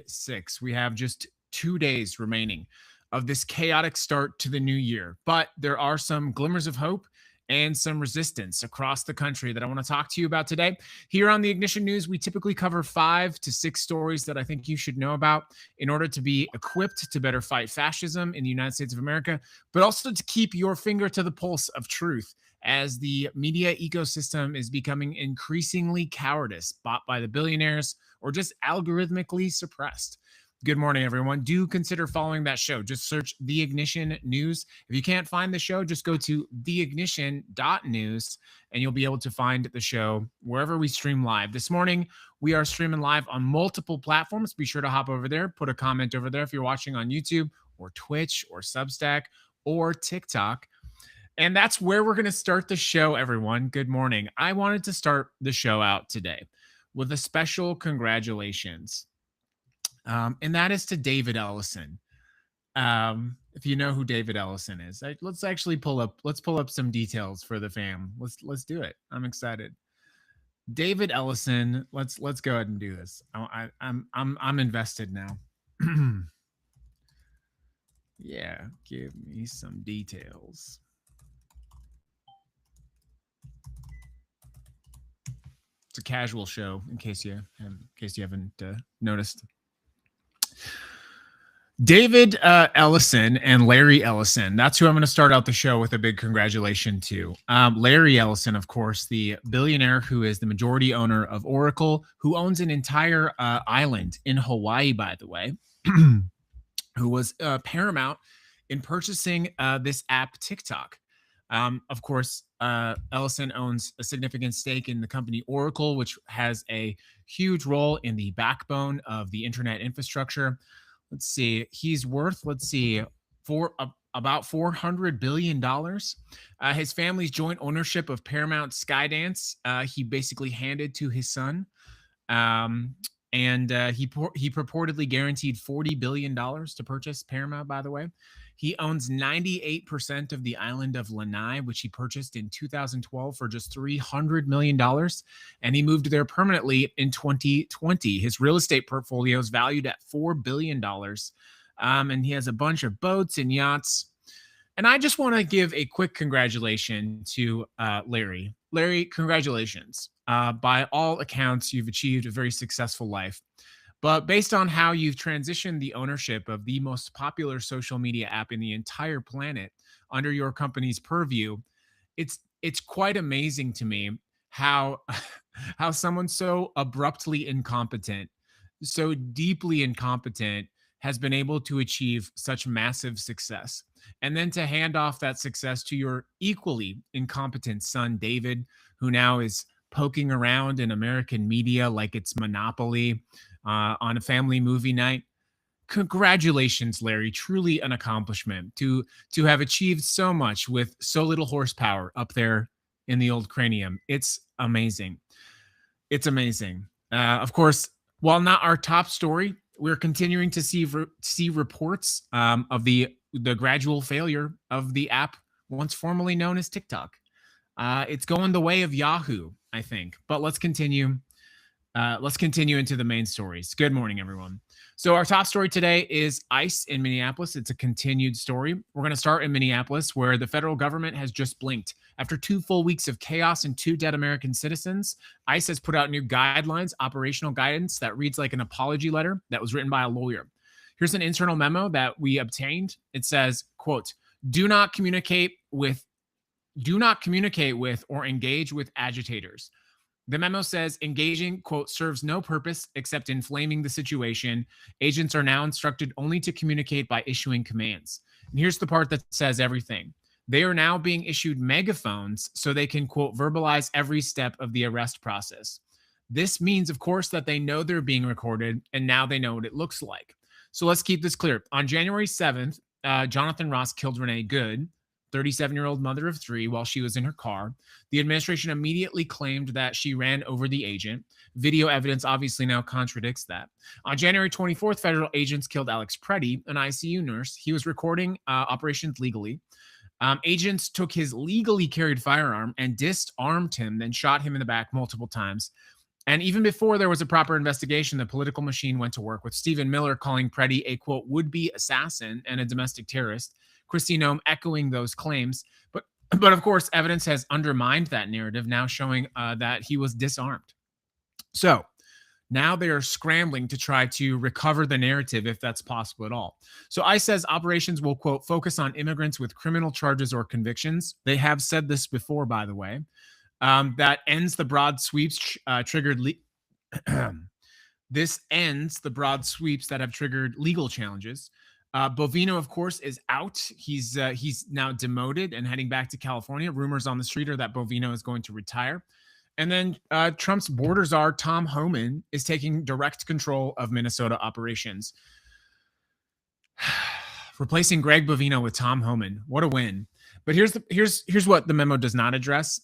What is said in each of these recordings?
6. We have just 2 days remaining of this chaotic start to the new year, but there are some glimmers of hope and some resistance across the country that I want to talk to you about today. Here on the Ignition News, we typically cover 5 to 6 stories that I think you should know about in order to be equipped to better fight fascism in the United States of America, but also to keep your finger to the pulse of truth as the media ecosystem is becoming increasingly cowardice, bought by the billionaires or just algorithmically suppressed. Good morning, everyone. Do consider following that show. Just search The Ignition News. If you can't find the show, just go to theignition.news and you'll be able to find the show wherever we stream live. This morning, we are streaming live on multiple platforms. Be sure to hop over there, put a comment over there if you're watching on YouTube or Twitch or Substack or TikTok. And that's where we're going to start the show, everyone. Good morning. I wanted to start the show out today with a special congratulations. And that is to David Ellison. If you know who David Ellison is, let's actually pull up some details for the fam. Let's do it. I'm excited. David Ellison. Let's go ahead and do this. I'm invested now. Yeah, give me some details. It's a casual show, in case you haven't noticed. David Ellison and Larry Ellison. That's who I'm going to start out the show with a big congratulations to. Larry Ellison, of course, the billionaire who is the majority owner of Oracle, who owns an entire island in Hawaii, by the way, who was paramount in purchasing this app TikTok. Of course, Ellison owns a significant stake in the company Oracle, which has a huge role in the backbone of the internet infrastructure. Let's see. He's worth, for about $400 billion. His family's joint ownership of Paramount Skydance, he basically handed to his son. And he purportedly guaranteed $40 billion to purchase Paramount, by the way. He owns 98% of the island of Lanai, which he purchased in 2012 for just $300 million. And he moved there permanently in 2020. His real estate portfolio is valued at $4 billion. And he has a bunch of boats and yachts. And I just want to give a quick congratulations to Larry. Larry, congratulations. By all accounts, you've achieved a very successful life. But based on how you've transitioned the ownership of the most popular social media app in the entire planet under your company's purview, it's quite amazing to me how someone so abruptly incompetent, so deeply incompetent, has been able to achieve such massive success. And then to hand off that success to your equally incompetent son, David, who now is poking around in American media like it's Monopoly on a family movie night. Congratulations, Larry. Truly an accomplishment to have achieved so much with so little horsepower up there in the old cranium. It's amazing. It's amazing. Of course, while not our top story, we're continuing to see reports of the gradual failure of the app once formerly known as TikTok. It's going the way of Yahoo, I think. But let's continue. Let's continue into the main stories. Good morning, everyone. So our top story today is ICE in Minneapolis. It's a continued story. We're going to start in Minneapolis, where the federal government has just blinked. After 2 full weeks of chaos and 2 dead American citizens, ICE has put out new guidelines, operational guidance that reads like an apology letter that was written by a lawyer. Here's an internal memo that we obtained. It says, quote, do not communicate with or engage with agitators. The memo says engaging, quote, serves no purpose except inflaming the situation. Agents are now instructed only to communicate by issuing commands. And here's the part that says everything. They are now being issued megaphones so they can, quote, verbalize every step of the arrest process. This means, of course, that they know they're being recorded, and now they know what it looks like. So let's keep this clear. On January 7th, Jonathan Ross killed Renee Good, 37-year-old mother of 3, while she was in her car. The administration immediately claimed that she ran over the agent. Video evidence obviously now contradicts that. On January 24th, federal agents killed Alex Preddy, an ICU nurse. He was recording operations legally. Agents took his legally carried firearm and disarmed him, then shot him in the back multiple times. And even before there was a proper investigation, the political machine went to work, with Stephen Miller calling Preddy a, quote, would-be assassin and a domestic terrorist, Kristi Noem echoing those claims. But of course, evidence has undermined that narrative, now showing that he was disarmed. So now they are scrambling to try to recover the narrative, if that's possible at all. So ICE says operations will, quote, focus on immigrants with criminal charges or convictions. They have said this before, by the way. That ends the broad sweeps triggered. This ends the broad sweeps that have triggered legal challenges. Bovino, of course, is out. He's now demoted and heading back to California. Rumors on the street are that Bovino is going to retire. And then Trump's border czar, Tom Homan, is taking direct control of Minnesota operations. Replacing Greg Bovino with Tom Homan. What a win. But here's what the memo does not address.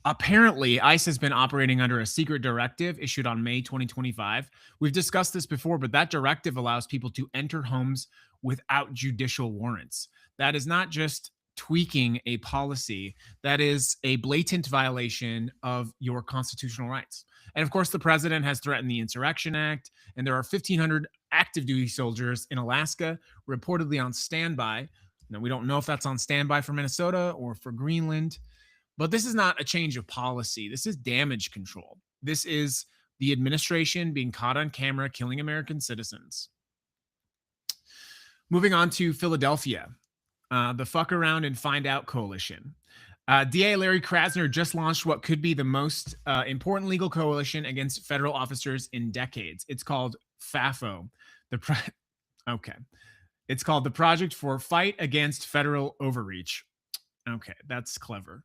Apparently, ICE has been operating under a secret directive issued on May 2025. We've discussed this before, but that directive allows people to enter homes without judicial warrants. That is not just tweaking a policy, that is a blatant violation of your constitutional rights. And of course, the president has threatened the Insurrection Act, and there are 1,500 active duty soldiers in Alaska reportedly on standby. Now, we don't know if that's on standby for Minnesota or for Greenland, but this is not a change of policy. This is damage control. This is the administration being caught on camera killing American citizens. Moving on to Philadelphia, the Fuck Around and Find Out Coalition. DA Larry Krasner just launched what could be the most important legal coalition against federal officers in decades. It's called FAFO. It's called the Project for Fight Against Federal Overreach. Okay, that's clever.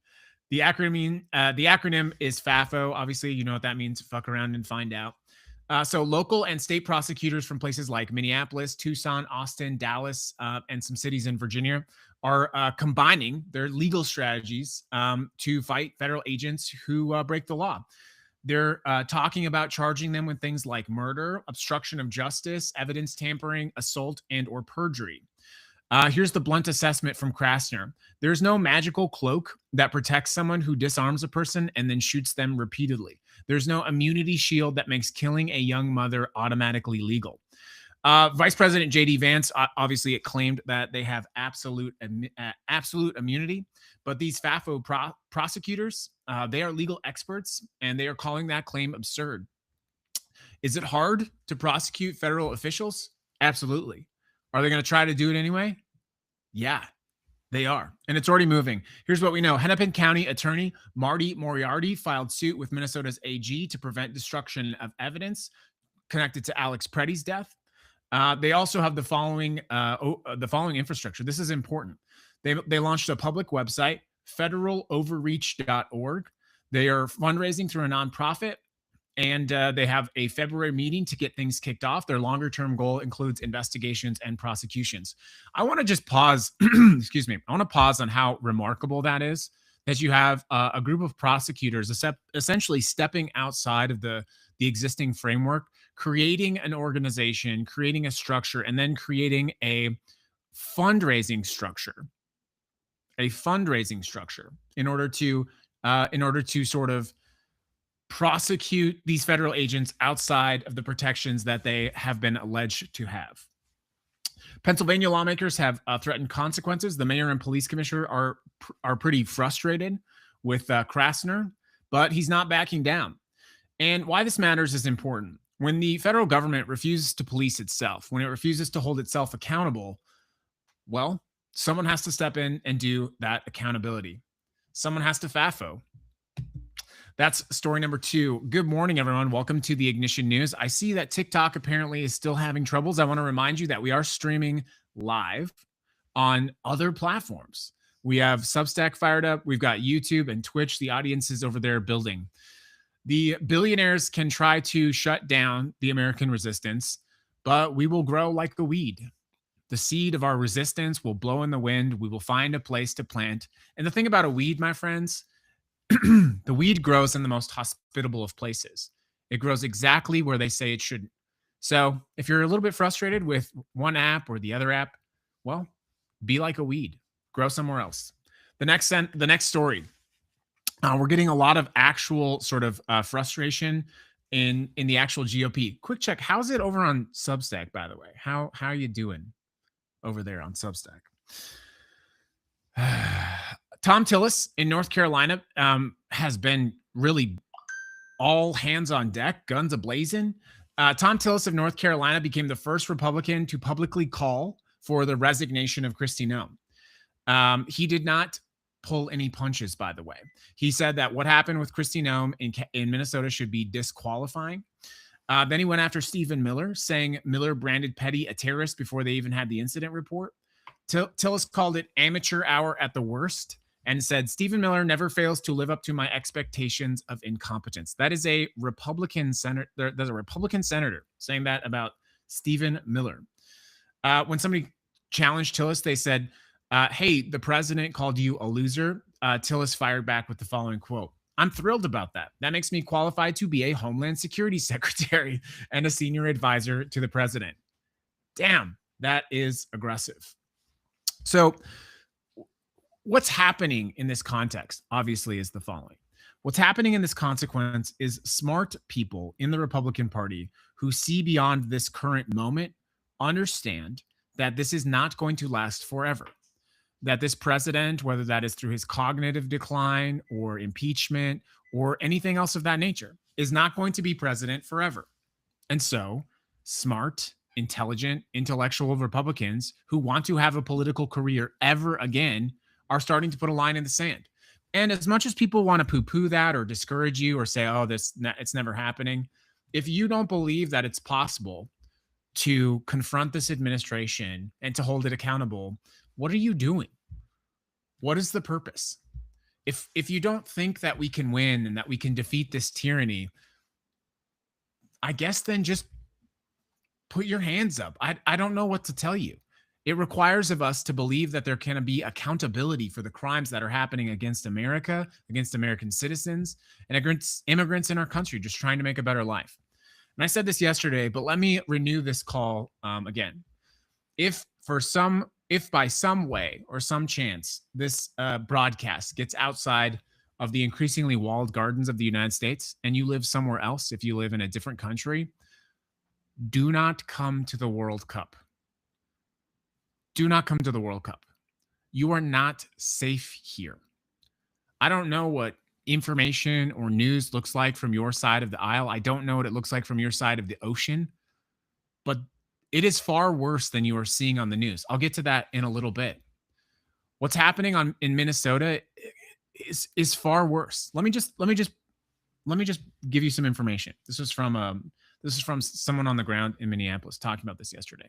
The acronym is FAFO. Obviously, you know what that means. Fuck around and find out. So local and state prosecutors from places like Minneapolis, Tucson, Austin, Dallas, and some cities in Virginia are combining their legal strategies to fight federal agents who break the law. They're talking about charging them with things like murder, obstruction of justice, evidence tampering, assault, and or perjury. Here's the blunt assessment from Krasner. There's no magical cloak that protects someone who disarms a person and then shoots them repeatedly. There's no immunity shield that makes killing a young mother automatically legal. Vice President J.D. Vance, obviously, it claimed that they have absolute immunity. But these FAFO prosecutors, they are legal experts, and they are calling that claim absurd. Is it hard to prosecute federal officials? Absolutely. Are they going to try to do it anyway? Yeah, they are. And it's already moving. Here's what we know. Hennepin County Attorney Marty Moriarty filed suit with Minnesota's AG to prevent destruction of evidence connected to Alex Preddy's death. They also have the following infrastructure. This is important. They launched a public website, federaloverreach.org. They are fundraising through a nonprofit. And they have a February meeting to get things kicked off. Their longer-term goal includes investigations and prosecutions. I want to just pause. Excuse me. I want to pause on how remarkable that is, that you have a group of prosecutors essentially stepping outside of the existing framework, creating an organization, creating a structure, and then creating a fundraising structure in order to sort of prosecute these federal agents outside of the protections that they have been alleged to have. Pennsylvania lawmakers have threatened consequences. The mayor and police commissioner are pretty frustrated with Krasner, but he's not backing down. And why this matters is important. When the federal government refuses to police itself, when it refuses to hold itself accountable, well, someone has to step in and do that accountability. Someone has to FAFO. That's story number 2. Good morning, everyone. Welcome to the Ignition News. I see that TikTok apparently is still having troubles. I want to remind you that we are streaming live on other platforms. We have Substack fired up. We've got YouTube and Twitch. The audience is over there building. The billionaires can try to shut down the American resistance, but we will grow like a weed. The seed of our resistance will blow in the wind. We will find a place to plant. And the thing about a weed, my friends, the weed grows in the most hospitable of places. It grows exactly where they say it shouldn't. So if you're a little bit frustrated with one app or the other app, well, be like a weed. Grow somewhere else. The next story. We're getting a lot of actual sort of frustration in the actual GOP. Quick check, how's it over on Substack, by the way? How are you doing over there on Substack? Tom Tillis in North Carolina has been really all hands on deck, guns a-blazing. Tom Tillis of North Carolina became the first Republican to publicly call for the resignation of Kristi Noem. He did not pull any punches, by the way. He said that what happened with Kristi Noem in Minnesota should be disqualifying. Then he went after Stephen Miller, saying Miller branded Petty a terrorist before they even had the incident report. Tillis called it amateur hour at the worst and said, Stephen Miller never fails to live up to my expectations of incompetence. That is a Republican senator. There's a Republican senator saying that about Stephen Miller. When somebody challenged Tillis, they said, hey, the president called you a loser. Tillis fired back with the following quote: I'm thrilled about that. That makes me qualified to be a Homeland Security Secretary and a senior advisor to the president. Damn, that is aggressive. So what's happening in this context, obviously, is the following. What's happening in this consequence is smart people in the Republican Party who see beyond this current moment understand that this is not going to last forever. That this president, whether that is through his cognitive decline or impeachment or anything else of that nature, is not going to be president forever. And so smart, intelligent, intellectual Republicans who want to have a political career ever again are starting to put a line in the sand. And as much as people want to poo-poo that or discourage you or say, oh, it's never happening, if you don't believe that it's possible to confront this administration and to hold it accountable, what are you doing? What is the purpose? If you don't think that we can win and that we can defeat this tyranny, I guess then just put your hands up. I don't know what to tell you. It requires of us to believe that there can be accountability for the crimes that are happening against America, against American citizens, and against immigrants in our country just trying to make a better life. And I said this yesterday, but let me renew this call again. If by some way or some chance this broadcast gets outside of the increasingly walled gardens of the United States and you live somewhere else, if you live in a different country, do not come to the World Cup. Do not come to the World Cup. You are not safe here. I don't know what information or news looks like from your side of the aisle. I don't know what it looks like from your side of the ocean, but it is far worse than you are seeing on the news. I'll get to that in a little bit. What's happening in Minnesota is far worse. Let me just give you some information. This is from someone on the ground in Minneapolis talking about this yesterday.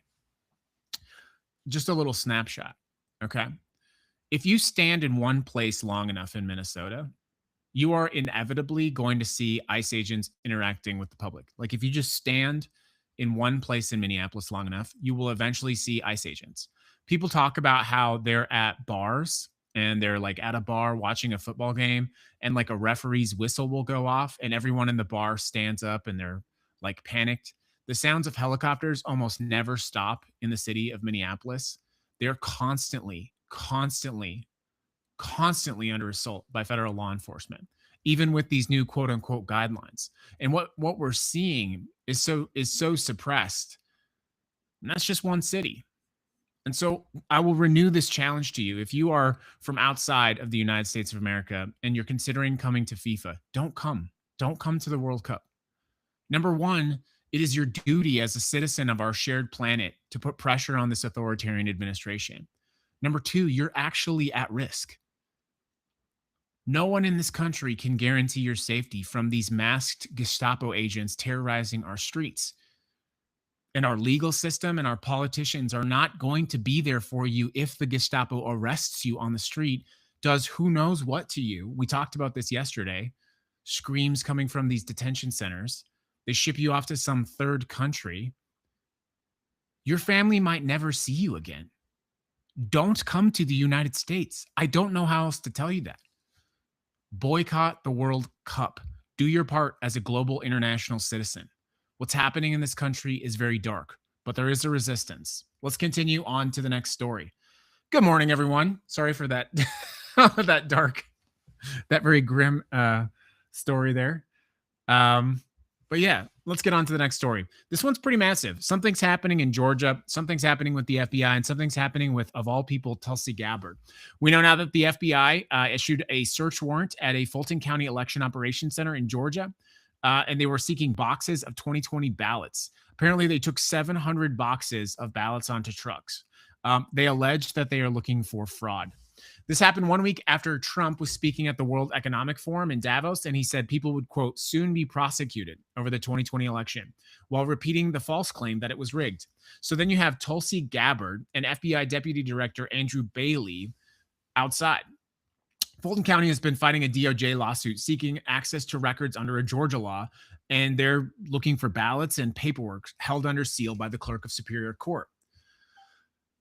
Just a little snapshot, okay? If you stand in one place long enough in Minnesota, you are inevitably going to see ICE agents interacting with the public. Like if you just stand in one place in Minneapolis long enough, you will eventually see ICE agents. People talk about how they're at bars and they're like at a bar watching a football game and like a referee's whistle will go off and everyone in the bar stands up and they're like panicked. The sounds of helicopters almost never stop in the city of Minneapolis. They're constantly under assault by federal law enforcement, even with these new quote unquote guidelines. And what we're seeing is so suppressed. And that's just one city. And so I will renew this challenge to you. If you are from outside of the United States of America and you're considering coming to FIFA, don't come to the World Cup. Number one, it is your duty as a citizen of our shared planet to put pressure on this authoritarian administration. Number two, you're actually at risk. No one in this country can guarantee your safety from these masked Gestapo agents terrorizing our streets. And our legal system and our politicians are not going to be there for you if the Gestapo arrests you on the street, does who knows what to you. We talked about this yesterday. Screams coming from these detention centers. They ship you off to some third country. Your family might never see you again. Don't come to the United States. I don't know how else to tell you that. Boycott the World Cup. Do your part as a global international citizen. What's happening in this country is very dark, but there is a resistance. Let's continue on to the next story. Good morning, everyone. Sorry for that, that dark that very grim story there. But yeah, let's get on to the next story. This one's pretty massive. Something's happening in Georgia. Something's happening with the FBI, and something's happening with, of all people, Tulsi Gabbard. We know now that the FBI issued a search warrant at a Fulton County Election Operations Center in Georgia, and they were seeking boxes of 2020 ballots. Apparently, they took 700 boxes of ballots onto trucks. They alleged that they are looking for fraud. This happened 1 week after Trump was speaking at the World Economic Forum in Davos, and he said people would, quote, soon be prosecuted over the 2020 election, while repeating the false claim that it was rigged. So then you have Tulsi Gabbard and FBI Deputy Director Andrew Bailey outside. Fulton County has been fighting a DOJ lawsuit seeking access to records under a Georgia law, and they're looking for ballots and paperwork held under seal by the Clerk of Superior Court.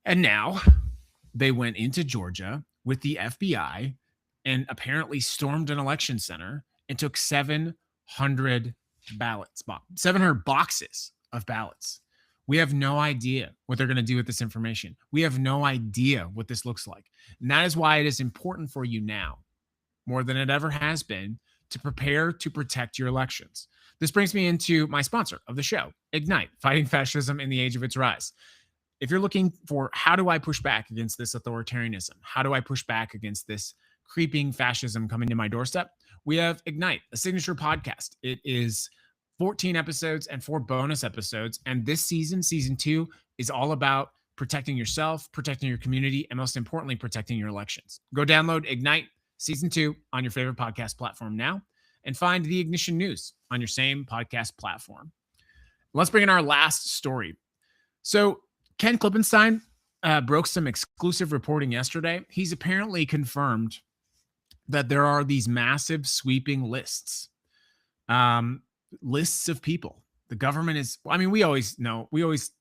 And now they went into Georgia with the FBI and apparently stormed an election center and took 700 ballots, 700 boxes of ballots. We have no idea what they're going to do with this information. We have no idea what this looks like. And that is why it is important for you now, more than it ever has been, to prepare to protect your elections. This brings me into my sponsor of the show, Ignite, Fighting Fascism in the Age of Its Rise. If you're looking for how do I push back against this authoritarianism? How do I push back against this creeping fascism coming to my doorstep? We have Ignite, a signature podcast. It is 14 episodes and 4 bonus episodes. And this season, season 2, is all about protecting yourself, protecting your community, and most importantly, protecting your elections. Go download Ignite season 2 on your favorite podcast platform now and find The Ignition News on your same podcast platform. Let's bring in our last story. So Ken Klippenstein broke some exclusive reporting yesterday. He's apparently confirmed that there are these massive sweeping lists of people. The government is, I mean, we always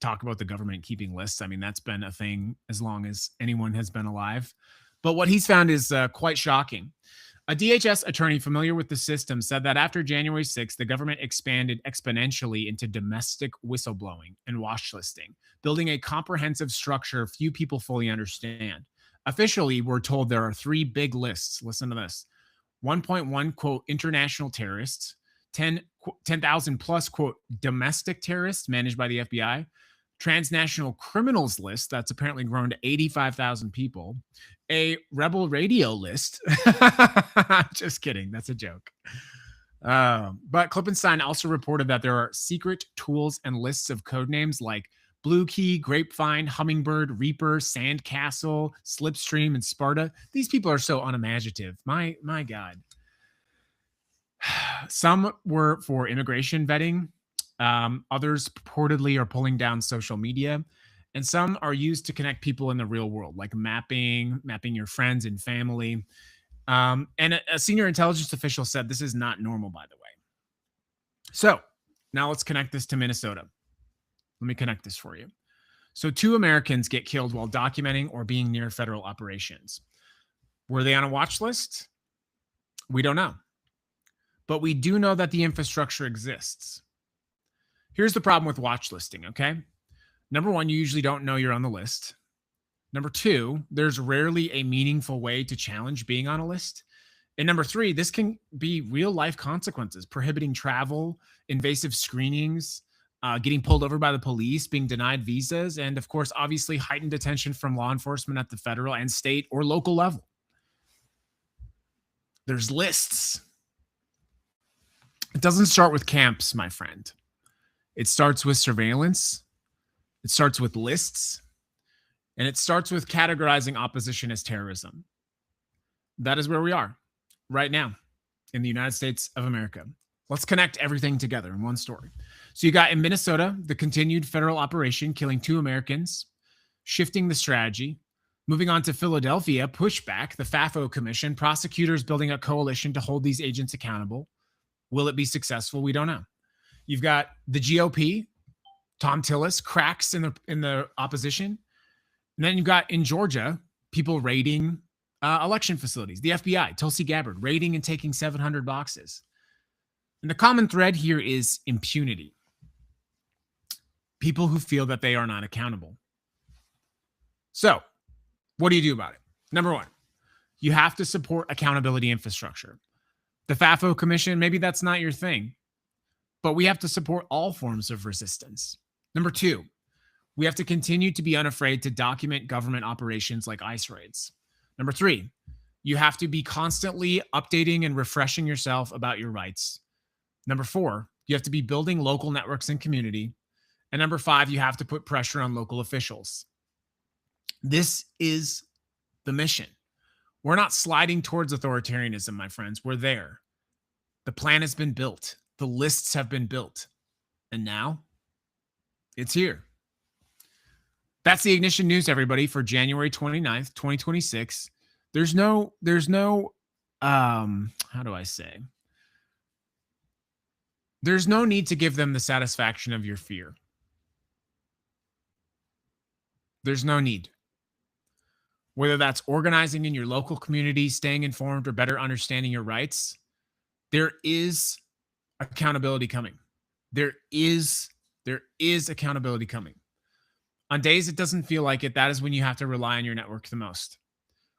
talk about the government keeping lists. I mean, that's been a thing as long as anyone has been alive. But what he's found is quite shocking. A DHS attorney familiar with the system said that after January 6th, the government expanded exponentially into domestic whistleblowing and watch listing, building a comprehensive structure few people fully understand. Officially, we're told there are 3 big lists. Listen to this. 1.1, quote, international terrorists, 10,000 plus, quote, domestic terrorists managed by the FBI, transnational criminals list that's apparently grown to 85,000 people, a rebel radio list. Just kidding. That's a joke. But Klippenstein also reported that there are secret tools and lists of code names like Blue Key, Grapevine, Hummingbird, Reaper, Sandcastle, Slipstream, and Sparta. These people are so unimaginative. My God. Some were for immigration vetting. Others purportedly are pulling down social media. And some are used to connect people in the real world, like mapping your friends and family. And a senior intelligence official said this is not normal, by the way. So now let's connect this to Minnesota. Let me connect this for you. So 2 Americans get killed while documenting or being near federal operations. Were they on a watch list? We don't know. But we do know that the infrastructure exists. Here's the problem with watch listing, okay? Number 1, you usually don't know you're on the list. Number 2, there's rarely a meaningful way to challenge being on a list. And number 3, this can be real life consequences, prohibiting travel, invasive screenings, getting pulled over by the police, being denied visas, and of course, obviously heightened attention from law enforcement at the federal and state or local level. There's lists. It doesn't start with camps, my friend. It starts with surveillance. It starts with lists. And it starts with categorizing opposition as terrorism. That is where we are right now in the United States of America. Let's connect everything together in one story. So you got in Minnesota, the continued federal operation killing 2 Americans, shifting the strategy. Moving on to Philadelphia, pushback, the FAFO Commission, prosecutors building a coalition to hold these agents accountable. Will it be successful? We don't know. You've got the GOP, Tom Tillis, cracks in the opposition. And then you've got in Georgia, people raiding election facilities. The FBI, Tulsi Gabbard, raiding and taking 700 boxes. And the common thread here is impunity. People who feel that they are not accountable. So, what do you do about it? Number 1, You have to support accountability infrastructure. The FAFO Commission, maybe that's not your thing, but we have to support all forms of resistance. Number 2, we have to continue to be unafraid to document government operations like ICE raids. Number 3, you have to be constantly updating and refreshing yourself about your rights. Number 4, you have to be building local networks and community. And number 5, you have to put pressure on local officials. This is the mission. We're not sliding towards authoritarianism, my friends. We're there. The plan has been built. The lists have been built. And now it's here. That's the Ignition News, everybody, for January 29th, 2026. There's no, how do I say? There's no need to give them the satisfaction of your fear. There's no need. Whether that's organizing in your local community, staying informed, or better understanding your rights, there is accountability coming. There is accountability coming. On days it doesn't feel like it, that is when you have to rely on your network the most.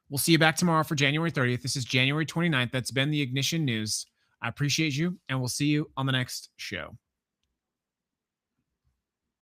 We'll see you back tomorrow for January 30th. This is January 29th. That's been the Ignition News. I appreciate you, and we'll see you on the next show.